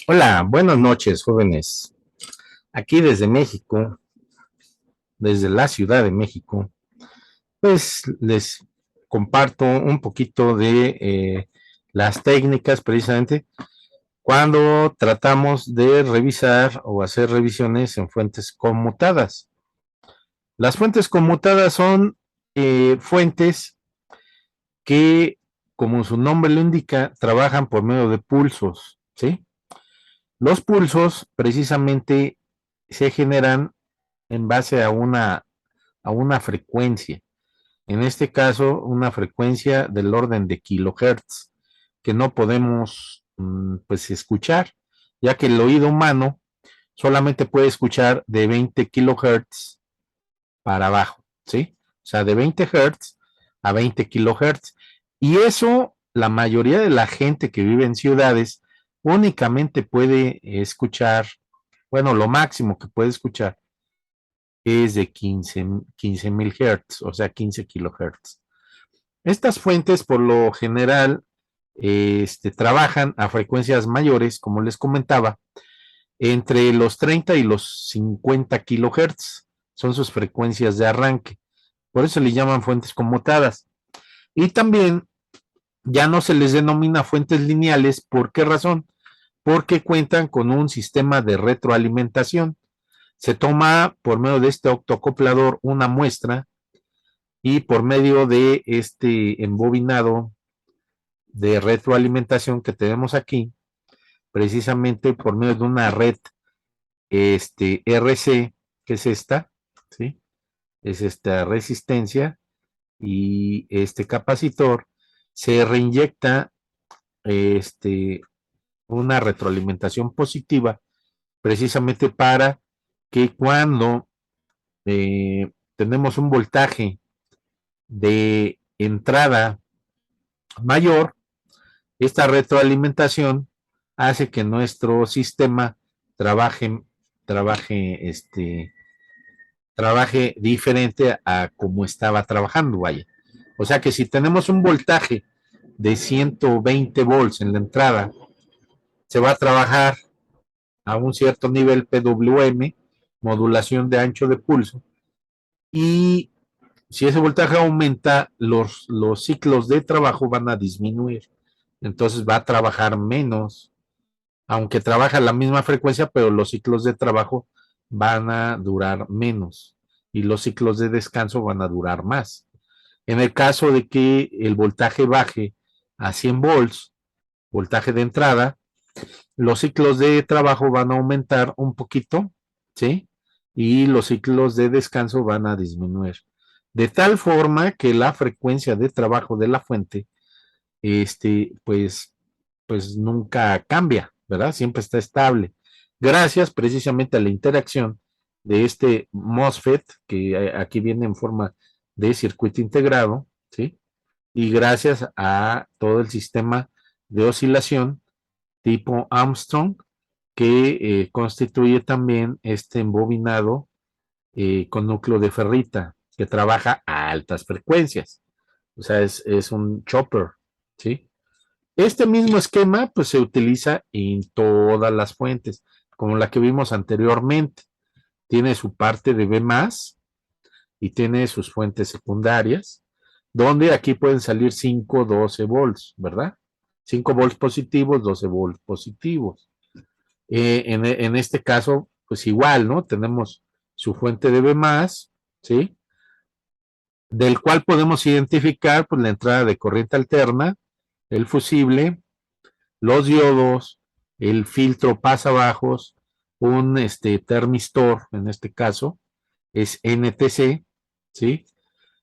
Hola, buenas noches, jóvenes. Aquí desde México, desde la Ciudad de México, pues les comparto un poquito de las técnicas precisamente cuando tratamos de revisar o hacer revisiones en fuentes conmutadas. Las fuentes conmutadas son fuentes que, como su nombre lo indica, trabajan por medio de pulsos, ¿sí? Los pulsos precisamente se generan en base a una frecuencia. En este caso, una frecuencia del orden de kilohertz, que no podemos pues escuchar, ya que el oído humano solamente puede escuchar de 20 kilohertz para abajo, ¿sí? O sea, de 20 hertz a 20 kilohertz. Y eso, la mayoría de la gente que vive en ciudades únicamente puede escuchar, bueno, lo máximo que puede escuchar es de 15,000 Hz, o sea, 15 kilohertz. Estas fuentes, por lo general, trabajan a frecuencias mayores, como les comentaba, entre los 30 y los 50 kilohertz. Son sus frecuencias de arranque. Por eso le llaman fuentes conmutadas. Y también ya no se les denomina fuentes lineales. ¿Por qué razón? Porque cuentan con un sistema de retroalimentación. Se toma por medio de este octoacoplador una muestra y por medio de este embobinado de retroalimentación que tenemos aquí, precisamente por medio de una red RC, que es esta, ¿sí? Es esta resistencia y este capacitor, se reinyecta este, una retroalimentación positiva precisamente para que cuando tenemos un voltaje de entrada mayor, esta retroalimentación hace que nuestro sistema trabaje, trabaje, trabaje diferente a como estaba trabajando, vaya. O sea que si tenemos un voltaje de 120 volts en la entrada, se va a trabajar a un cierto nivel PWM, modulación de ancho de pulso, y si ese voltaje aumenta, los ciclos de trabajo van a disminuir. Entonces va a trabajar menos, aunque trabaja a la misma frecuencia, pero los ciclos de trabajo van a durar menos y los ciclos de descanso van a durar más. En el caso de que el voltaje baje a 100 volts, voltaje de entrada, los ciclos de trabajo van a aumentar un poquito, ¿sí? Y los ciclos de descanso van a disminuir. De tal forma que la frecuencia de trabajo de la fuente, pues, pues nunca cambia, ¿verdad? Siempre está estable. Gracias precisamente a la interacción de este MOSFET, que aquí viene en forma de circuito integrado, ¿sí? Y gracias a todo el sistema de oscilación tipo Armstrong, que constituye también este embobinado con núcleo de ferrita, que trabaja a altas frecuencias. O sea, es un chopper, ¿sí? Este mismo esquema pues se utiliza en todas las fuentes, como la que vimos anteriormente. Tiene su parte de B+, y tiene sus fuentes secundarias, donde aquí pueden salir 5, 12 volts, ¿verdad? 5 volts positivos, 12 volts positivos. En este caso, pues igual, ¿no? Tenemos su fuente de B+, ¿sí? Del cual podemos identificar pues la entrada de corriente alterna, el fusible, los diodos, el filtro pasabajos, un termistor, en este caso, es NTC, ¿sí?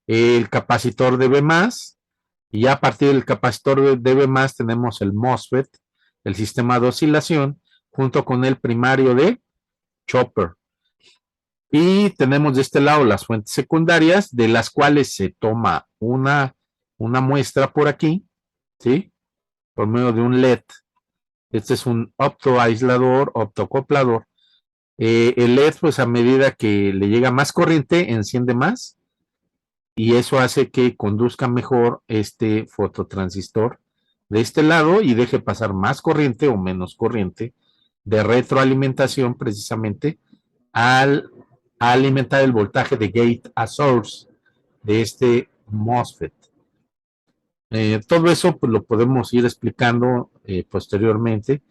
El capacitor de B+, y ya a partir del capacitor de B+, tenemos el MOSFET, el sistema de oscilación, junto con el primario de Chopper. Y tenemos de este lado las fuentes secundarias, de las cuales se toma una muestra por aquí, ¿sí? Por medio de un LED. Este es un optoaislador, optocoplador. El LED, pues a medida que le llega más corriente, enciende más y eso hace que conduzca mejor este fototransistor de este lado y deje pasar más corriente o menos corriente de retroalimentación precisamente al alimentar el voltaje de gate a source de este MOSFET. Todo eso pues, lo podemos ir explicando posteriormente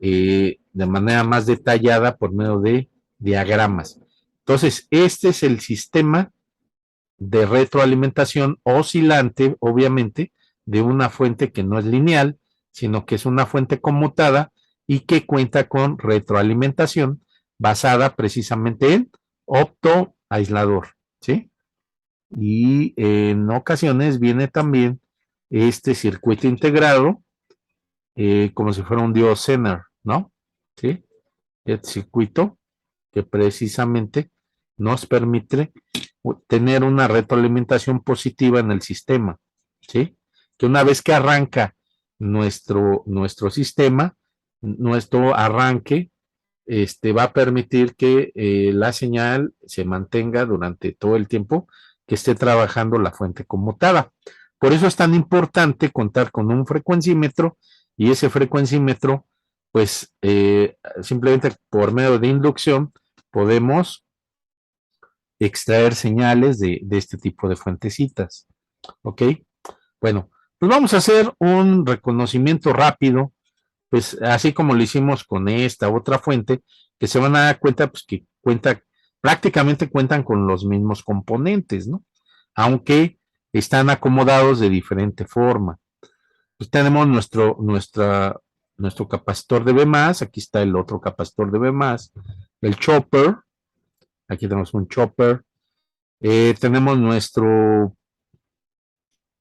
de manera más detallada por medio de diagramas. Entonces, este es el sistema de retroalimentación oscilante, obviamente, de una fuente que no es lineal, sino que es una fuente conmutada y que cuenta con retroalimentación basada precisamente en optoaislador, ¿sí? Y en ocasiones viene también este circuito integrado como si fuera un diodo Zener, ¿no? ¿Sí? El circuito que precisamente nos permite tener una retroalimentación positiva en el sistema, ¿sí? Que una vez que arranca nuestro sistema, nuestro arranque va a permitir que la señal se mantenga durante todo el tiempo que esté trabajando la fuente conmutada. Por eso es tan importante contar con un frecuencímetro y ese frecuencímetro, pues simplemente por medio de inducción podemos extraer señales de este tipo de fuentecitas. ¿Ok? Bueno, pues vamos a hacer un reconocimiento rápido, pues así como lo hicimos con esta otra fuente, que se van a dar cuenta, pues que prácticamente cuentan con los mismos componentes, ¿no? Aunque están acomodados de diferente forma. Pues tenemos nuestro capacitor de B+, aquí está el otro capacitor de B+, el chopper, aquí tenemos un chopper, tenemos nuestro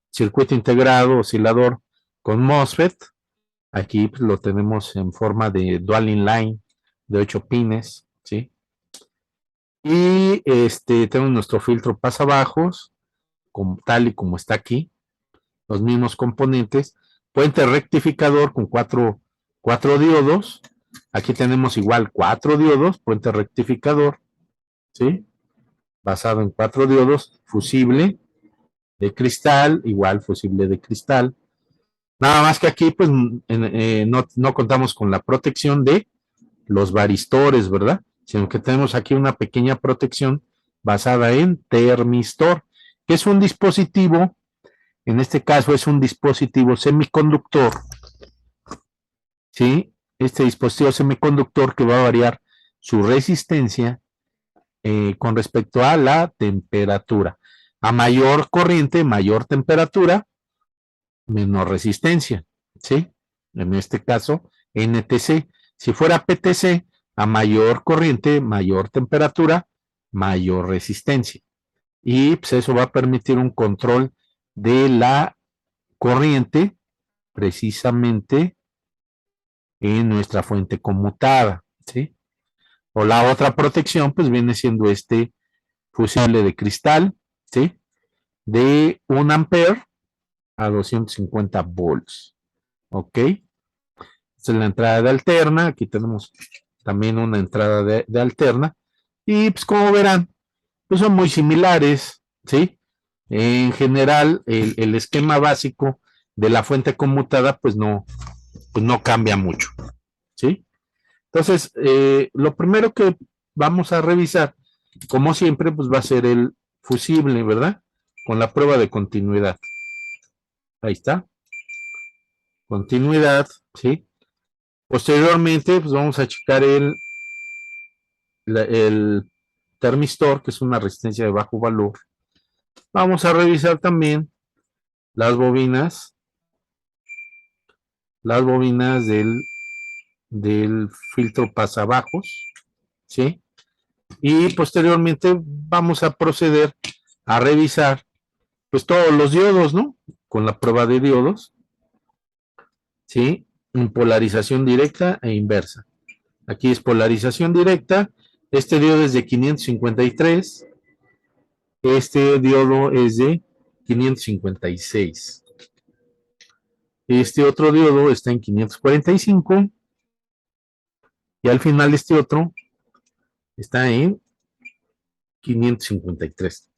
circuito integrado oscilador con MOSFET, aquí pues, lo tenemos en forma de dual inline de 8 pines, ¿sí? Y tenemos nuestro filtro pasabajos, tal y como está aquí, los mismos componentes, puente rectificador con cuatro diodos, aquí tenemos igual 4 diodos, puente rectificador, ¿sí? Basado en 4 diodos, fusible de cristal, igual fusible de cristal, nada más que aquí pues no contamos con la protección de los varistores, ¿verdad? Sino que tenemos aquí una pequeña protección basada en termistor, que es un dispositivo, en este caso es un dispositivo semiconductor, ¿sí? Este dispositivo semiconductor que va a variar su resistencia con respecto a la temperatura. A mayor corriente, mayor temperatura, menor resistencia, ¿sí? En este caso, NTC. Si fuera PTC, a mayor corriente, mayor temperatura, mayor resistencia. Y pues, eso va a permitir un control de la corriente precisamente en nuestra fuente conmutada, ¿sí? O la otra protección, pues viene siendo este fusible de cristal, ¿sí? De 1 ampere a 250 volts, ¿ok? Esta es la entrada de alterna, aquí tenemos también una entrada de alterna, y pues como verán, pues son muy similares, ¿sí? En general, el esquema básico de la fuente conmutada, pues no cambia mucho, ¿sí? Entonces, lo primero que vamos a revisar, como siempre, pues va a ser el fusible, ¿verdad? Con la prueba de continuidad. Ahí está. Continuidad, ¿sí? Posteriormente, pues vamos a checar el termistor, que es una resistencia de bajo valor. Vamos a revisar también las bobinas del filtro pasabajos, ¿sí? Y posteriormente vamos a proceder a revisar pues todos los diodos, ¿no? Con la prueba de diodos, ¿sí? En polarización directa e inversa. Aquí es polarización directa, este diodo es de 553, este diodo es de 556. Este otro diodo está en 545 y al final este otro está en 553.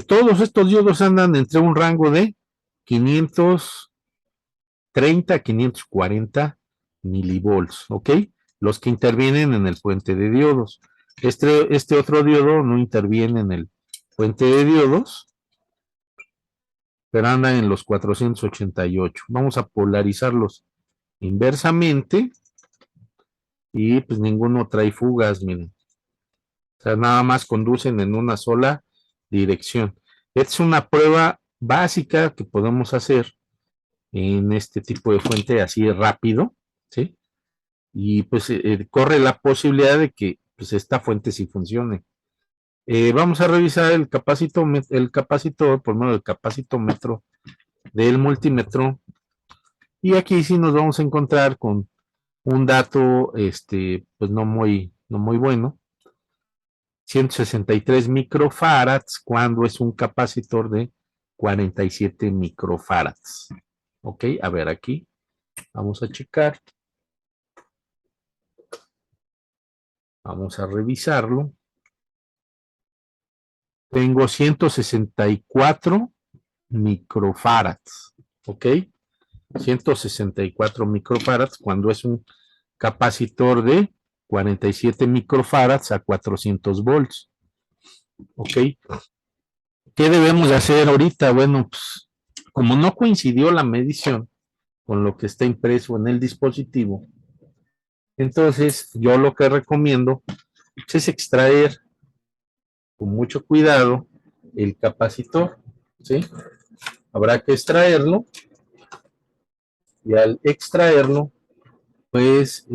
Todos estos diodos andan entre un rango de 530 a 540 milivolts, ¿ok? Los que intervienen en el puente de diodos. Este otro diodo no interviene en el puente de diodos, pero anda en los 488. Vamos a polarizarlos inversamente y pues ninguno trae fugas, miren. O sea, nada más conducen en una sola dirección. Esta es una prueba básica que podemos hacer en este tipo de fuente así rápido, ¿sí? Y pues corre la posibilidad de que pues, esta fuente sí funcione. Vamos a revisar el capacitor por medio del capacitómetro del multímetro y aquí sí nos vamos a encontrar con un dato pues no muy bueno. 163 microfarads cuando es un capacitor de 47 microfarads. Ok, a ver aquí, vamos a checar, vamos a revisarlo. Tengo 164 microfarads, ok, 164 microfarads cuando es un capacitor de 47 microfarads a 400 volts, ok. ¿Qué debemos de hacer ahorita? Bueno, pues como no coincidió la medición con lo que está impreso en el dispositivo, entonces yo lo que recomiendo es extraer con mucho cuidado el capacitor, ¿sí? Habrá que extraerlo y al extraerlo, pues,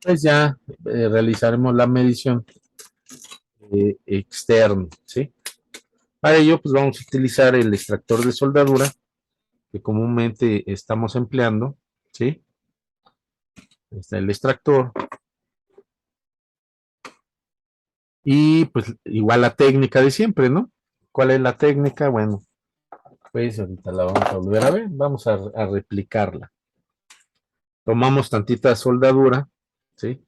pues ya realizaremos la medición externa, ¿sí? Para ello, pues vamos a utilizar el extractor de soldadura que comúnmente estamos empleando, ¿sí? Está el extractor y pues igual la técnica de siempre, ¿no? ¿Cuál es la técnica? Bueno, pues ahorita la vamos a volver a ver, vamos a replicarla. Tomamos tantita soldadura, ¿sí?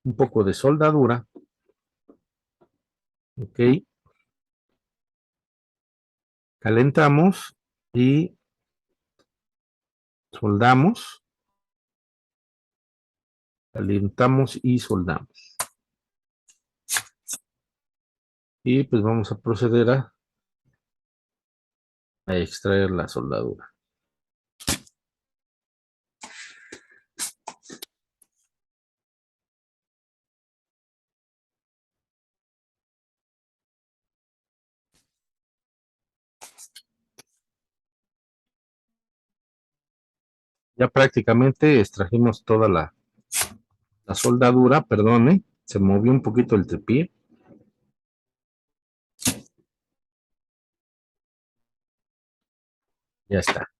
Un poco de soldadura, ¿ok? Calentamos y soldamos, calentamos y soldamos. Y pues vamos a proceder a extraer la soldadura. Ya prácticamente extrajimos toda la soldadura, perdone, se movió un poquito el tripié. Ya está.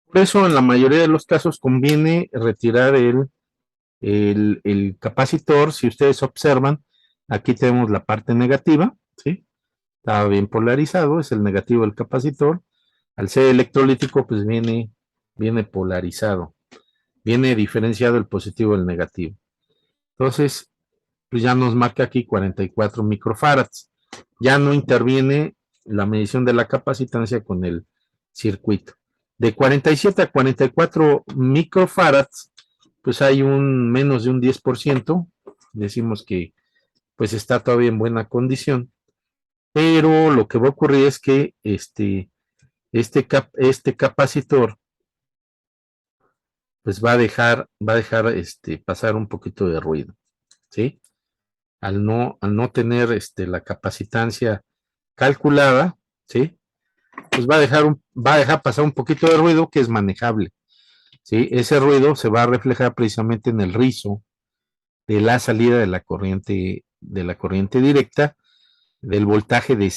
Por eso en la mayoría de los casos conviene retirar el capacitor. Si ustedes observan, aquí tenemos la parte negativa, ¿sí? Está bien polarizado, es el negativo del capacitor. Al ser electrolítico, pues viene polarizado, viene diferenciado el positivo del negativo. Entonces, pues ya nos marca aquí 44 microfarads. Ya no interviene la medición de la capacitancia con el circuito. De 47 a 44 microfarads, pues hay un menos de un 10%. Decimos que pues está todavía en buena condición. Pero lo que va a ocurrir es que este capacitor pues va a dejar pasar un poquito de ruido, ¿sí? Al no tener la capacitancia calculada, ¿sí? Pues va a dejar pasar un poquito de ruido que es manejable, ¿sí? Ese ruido se va a reflejar precisamente en el rizo de la salida de la corriente directa, del voltaje de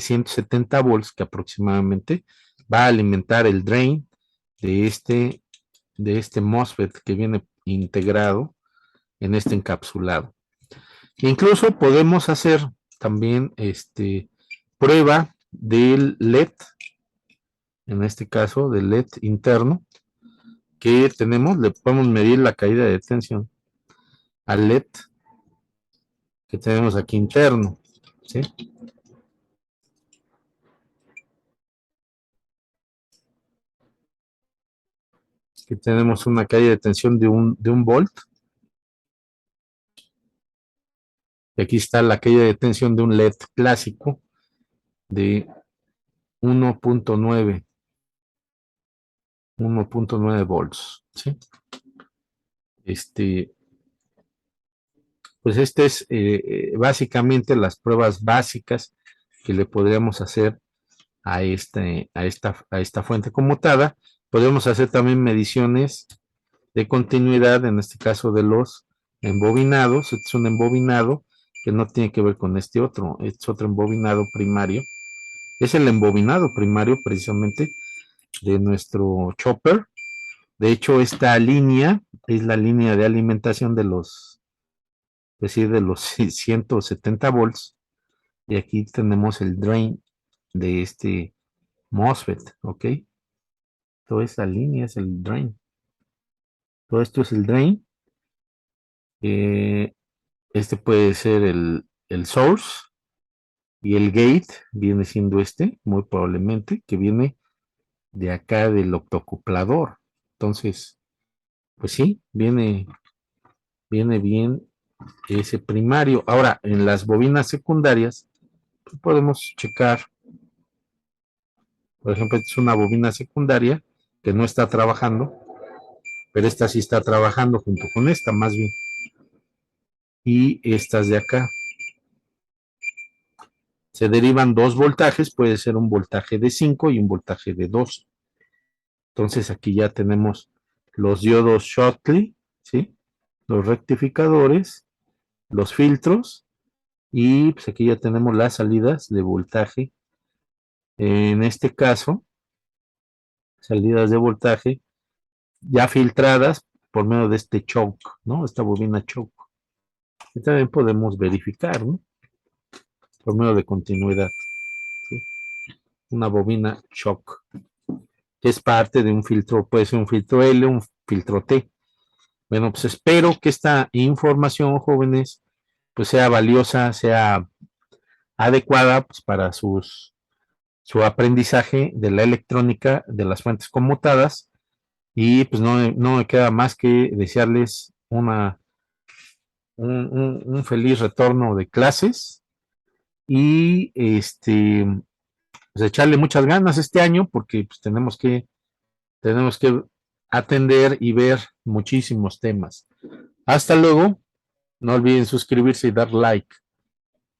170 volts que aproximadamente va a alimentar el drain de este MOSFET que viene integrado en este encapsulado. Incluso podemos hacer también prueba del LED, en este caso del LED interno que tenemos, le podemos medir la caída de tensión al LED que tenemos aquí interno, ¿sí? Aquí tenemos una calle de tensión de un volt. Y aquí está la calle de tensión de un LED clásico de 1.9 volts. ¿Sí? Pues este es básicamente las pruebas básicas que le podríamos hacer a esta fuente conmutada. Podemos hacer también mediciones de continuidad, en este caso de los embobinados. Este es un embobinado que no tiene que ver con este otro, es otro embobinado primario. Es el embobinado primario precisamente de nuestro chopper. De hecho, esta línea es la línea de alimentación de los, es decir, de los 170 volts. Y aquí tenemos el drain de este MOSFET, ¿ok? Toda esta línea es el drain. Todo esto es el drain. Eh, este puede ser el source y el gate viene siendo muy probablemente, que viene de acá del octocuplador. Entonces, pues sí, viene bien ese primario. Ahora, en las bobinas secundarias, pues podemos checar, por ejemplo, esta es una bobina secundaria que no está trabajando, pero esta sí está trabajando junto con esta, más bien. Y estas de acá. Se derivan dos voltajes, puede ser un voltaje de 5 y un voltaje de 2. Entonces aquí ya tenemos los diodos Schottky, ¿sí? Los rectificadores, los filtros y pues aquí ya tenemos las salidas de voltaje. En este caso, salidas de voltaje ya filtradas por medio de este choke, ¿no? Esta bobina choke. Y también podemos verificar, ¿no? Por medio de continuidad, ¿sí? Una bobina choke, que es parte de un filtro, puede ser un filtro L, un filtro T. Bueno, pues espero que esta información, jóvenes, pues sea valiosa, sea adecuada pues, para su aprendizaje de la electrónica, de las fuentes conmutadas. Y pues no me queda más que desearles un feliz retorno de clases y pues echarle muchas ganas este año porque pues, tenemos que atender y ver muchísimos temas. Hasta luego. No olviden suscribirse y dar like.